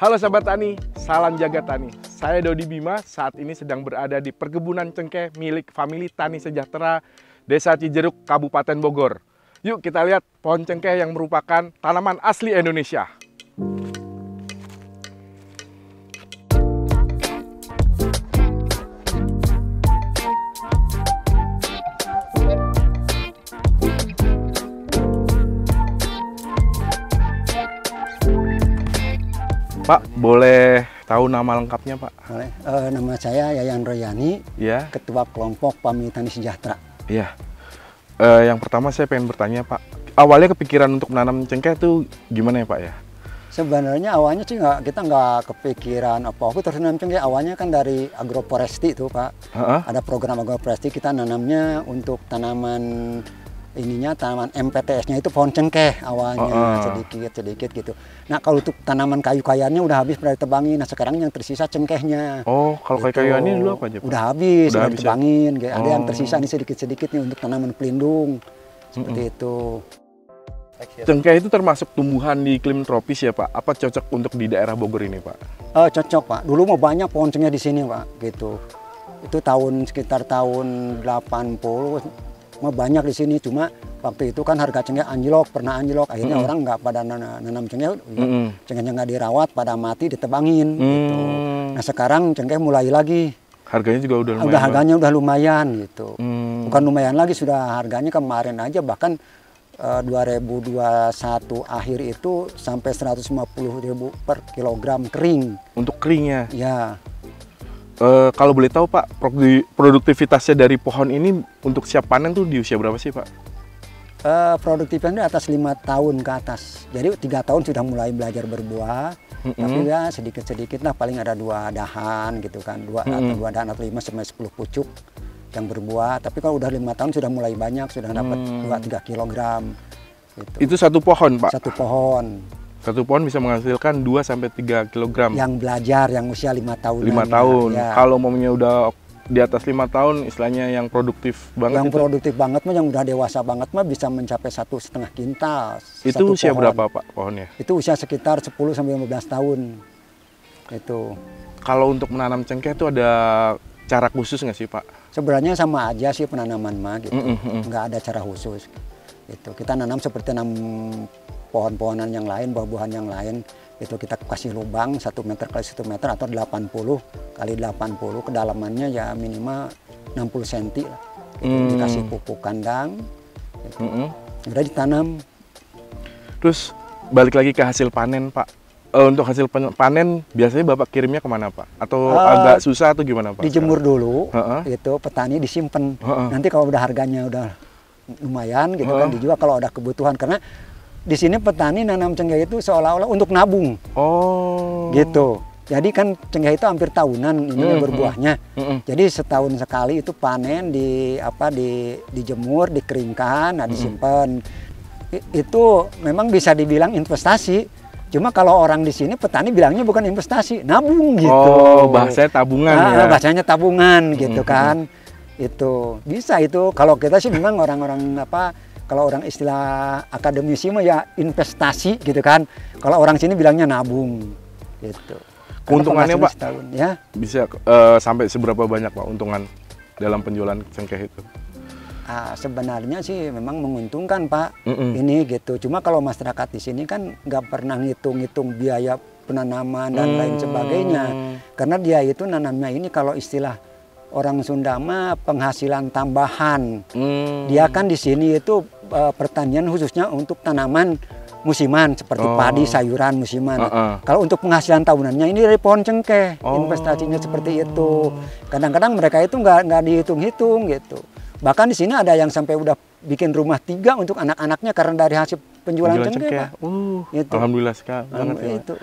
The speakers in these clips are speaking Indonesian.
Halo sahabat tani, salam jaga tani. Saya Dodi Bima, saat ini sedang berada di perkebunan cengkeh milik Famili Tani Sejahtera, Desa Cijeruk, Kabupaten Bogor. Yuk kita lihat pohon cengkeh yang merupakan tanaman asli Indonesia. Pak, boleh tahu nama lengkapnya, Pak? Boleh. Nama saya Yayan Royani, Ya. Ketua Kelompok Famili Tani Sejahtera. Iya. Yang pertama saya pengen bertanya, Pak. Awalnya kepikiran untuk menanam cengkeh itu gimana ya, Pak ya? Sebenarnya awalnya sih kita nggak kepikiran apa-apa terus nanam cengkeh. Awalnya kan dari agroforestry itu, Pak. Ada program agroforestry, kita nanamnya untuk tanaman tanaman MPTS-nya itu pohon cengkeh awalnya, sedikit gitu. Nah, kalau untuk tanaman kayu-kayuannya udah habis, pernah ditebangin. Nah, sekarang yang tersisa cengkehnya. Oh, kalau kayu-kayuannya dulu apa aja, Pak? Udah habis, udah habis ditebangin. ya? Ada yang tersisa nih sedikit-sedikit nih untuk tanaman pelindung. Seperti itu. Cengkeh itu termasuk tumbuhan di iklim tropis ya, Pak? Apa cocok untuk di daerah Bogor ini, Pak? Cocok, Pak. Dulu mau banyak pohon cengkeh di sini, Pak. Gitu. Itu sekitar tahun 80 mau banyak di sini. Cuma waktu itu kan harga cengkeh pernah anjlok. Akhirnya orang nggak pada nanam cengkeh, cengkehnya nggak dirawat, pada mati ditebangin. Gitu. Nah, sekarang cengkeh mulai lagi. Harganya juga udah lumayan. Harganya udah lumayan gitu. Bukan lumayan lagi, sudah harganya kemarin aja bahkan 2021 akhir itu sampai 150.000 per kilogram kering. Untuk keringnya? Ya. Kalau boleh tahu, Pak, produktivitasnya dari pohon ini untuk siap panen tuh di usia berapa sih, Pak? Produktivitasnya atas 5 tahun ke atas. Jadi 3 tahun sudah mulai belajar berbuah. Tapi ya sedikit-sedikit lah, paling ada 2 dahan gitu kan, 2 dahan atau 5 sampai 10 pucuk yang berbuah. Tapi kalau udah 5 tahun sudah mulai banyak, sudah dapat 2-3 kilogram. Gitu. Itu satu pohon, Pak? Satu pohon. Satu pohon bisa menghasilkan 2-3 kilogram. Yang belajar, yang usia 5 tahun. 5 tahun. Ya. Kalau momennya udah di atas 5 tahun, istilahnya yang produktif banget. Yang produktif banget mah, yang udah dewasa banget mah bisa mencapai 1,5 kintal. Itu usia berapa, Pak, pohonnya? Itu usia sekitar 10-15 tahun. Itu. Kalau untuk menanam cengkeh itu ada cara khusus nggak sih, Pak? Sebenarnya sama aja sih penanaman mah gitu. Nggak ada cara khusus. Itu kita nanam seperti nanam pohon-pohonan yang lain, buah-buahan yang lain. Itu kita kasih lubang 1 meter kali 1 meter atau 80 kali 80, kedalamannya ya minimal 60 cm lah. Dikasih pupuk kandang, gitu. Udah ditanam. Terus balik lagi ke hasil panen, Pak. Untuk hasil panen biasanya Bapak kirimnya kemana, Pak? Atau agak susah atau gimana, Pak? Dijemur dulu, itu petani disimpan. Nanti kalau udah harganya udah lumayan gitu kan, dijual kalau ada kebutuhan. Karena di sini petani nanam cengkeh itu seolah-olah untuk nabung. Oh. Gitu. Jadi kan cengkeh itu hampir tahunan ini berbuahnya. Jadi setahun sekali itu panen, dijemur, dikeringkan, disimpan. Itu memang bisa dibilang investasi. Cuma kalau orang di sini petani bilangnya bukan investasi, nabung gitu. Oh, bahasanya tabungan ya. Bahasanya tabungan gitu kan. Itu bisa itu. Kalau kita sih memang orang-orang kalau orang istilah akademisi mah ya investasi gitu kan. Kalau orang sini bilangnya nabung gitu. Keuntungannya, Pak, setahun, ya bisa sampai seberapa banyak, Pak, untungan dalam penjualan cengkeh itu? Sebenarnya sih memang menguntungkan, Pak. Ini gitu. Cuma kalau masyarakat di sini kan nggak pernah ngitung-ngitung biaya penanaman dan lain sebagainya. Karena dia itu nanamnya ini kalau istilah orang Sunda mah penghasilan tambahan. Dia kan di sini itu pertanian khususnya untuk tanaman musiman seperti padi, sayuran musiman. Kalau untuk penghasilan tahunannya ini dari pohon cengkeh. Investasinya seperti itu. Kadang-kadang mereka itu nggak dihitung-hitung gitu. Bahkan di sini ada yang sampai udah bikin rumah 3 untuk anak-anaknya karena dari hasil penjualan cengkeh, Pak. Gitu. Alhamdulillah sekali banget ya, Pak.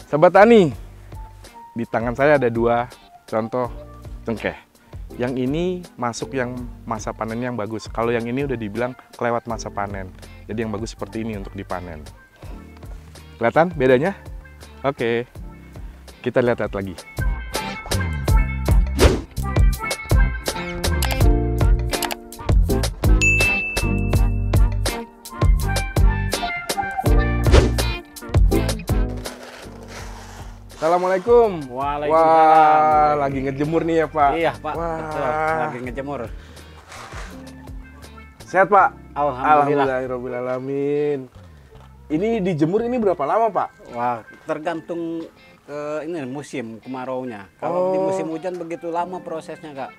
Sahabat tani, di tangan saya ada 2 contoh cengkeh. Yang ini masuk yang masa panen yang bagus. Kalau yang ini udah dibilang kelewat masa panen. Jadi yang bagus seperti ini untuk dipanen. Kelihatan bedanya? Oke, kita lihat lagi. Assalamualaikum. Waalaikumsalam. Wah, lagi ngejemur nih ya Pak? Iya Pak, Wah. betul. Lagi ngejemur. Sehat Pak? Alhamdulillah. Alhamdulillahirrahmanirrahim. Ini dijemur ini berapa lama Pak? Wah, tergantung ini musim kemaraunya. Kalau di musim hujan begitu lama prosesnya Kak.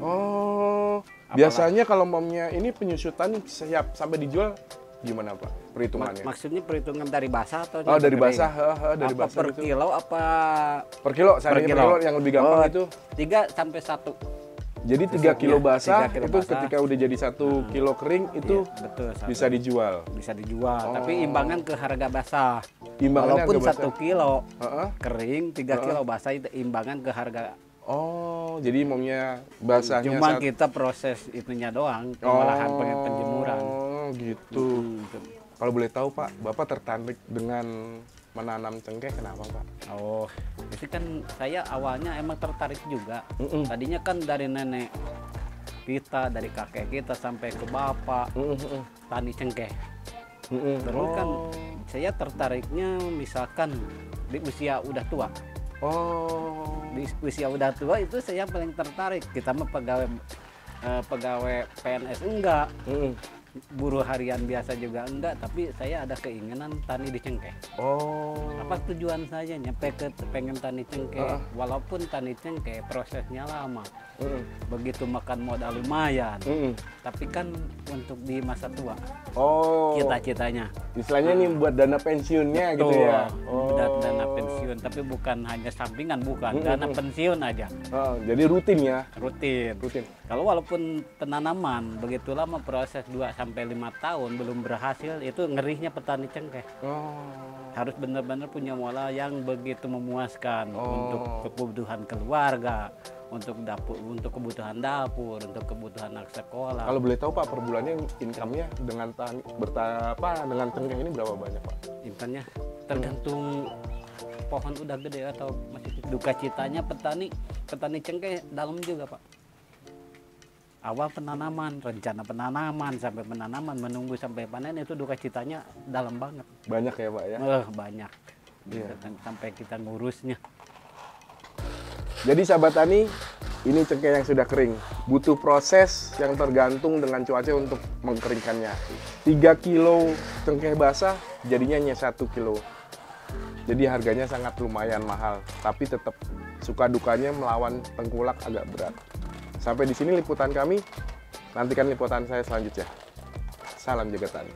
Oh, biasanya kalau momnya ini penyusutan siap sampai dijual gimana Pak perhitungannya? Maksudnya perhitungan dari basah atau Oh, dari kering? basah, dari apa basah per itu. kilo apa Per kilo, saya per kilo? yang lebih gampang itu. 3 sampai 1. Jadi 3 kilo basah 3 kilo itu basah. ketika udah jadi 1 kilo kering itu Iya, betul, bisa dijual. bisa dijual, Oh. tapi imbangan ke harga basah. Imbangannya Walaupun harga basah. 1 kilo Heeh. kering, 3 kilo basah itu imbangan ke harga. Oh, jadi momnya basahnya Cuma kita proses itunya doang, pengolahan penjemuran. Oh, gitu. Kalau boleh tahu Pak, Bapak tertarik dengan menanam cengkeh kenapa Pak? Oh, itu kan saya awalnya emang tertarik juga. Tadinya kan dari nenek kita, dari kakek kita sampai ke bapak, tani cengkeh. Terus kan saya tertariknya misalkan di usia udah tua. Oh. Di usia udah tua itu saya paling tertarik. Kita mah pegawai PNS enggak. Buruh harian biasa juga enggak, tapi saya ada keinginan tani di cengkeh. Oh. Apa tujuan saya pengen tani cengkeh, walaupun tani cengkeh prosesnya lama. Begitu makan modal lumayan, tapi kan untuk di masa tua. Oh. Cita-citanya. Istilahnya nih buat dana pensiunnya gitu ya. Dana pensiun, tapi bukan hanya sampingan, bukan dana pensiun aja. Oh, jadi rutin ya. Rutin. Rutin. Kalau walaupun penanaman begitu lama proses 2 sampai 5 tahun belum berhasil, itu ngerinya petani cengkeh. Oh. Harus benar-benar punya modal yang begitu memuaskan untuk kebutuhan keluarga, untuk dapur, untuk kebutuhan dapur, untuk kebutuhan anak sekolah. Kalau boleh tahu Pak, per bulannya income-nya dengan dengan cengkeh ini berapa banyak Pak? Impannya tergantung pohon udah gede atau masih kecil. Duka citanya petani cengkeh dalam juga Pak. Awal penanaman, rencana penanaman, sampai penanaman, menunggu sampai panen itu duka citanya dalam banget. Banyak ya Pak ya? Banyak. Iya. Sampai kita ngurusnya. Jadi sahabat tani, ini cengkeh yang sudah kering. Butuh proses yang tergantung dengan cuaca untuk mengeringkannya. 3 kilo cengkeh basah jadinya hanya 1 kilo. Jadi harganya sangat lumayan mahal, tapi tetap suka dukanya melawan tengkulak agak berat. Sampai di sini liputan kami, nantikan liputan saya selanjutnya. Salam jaga tani.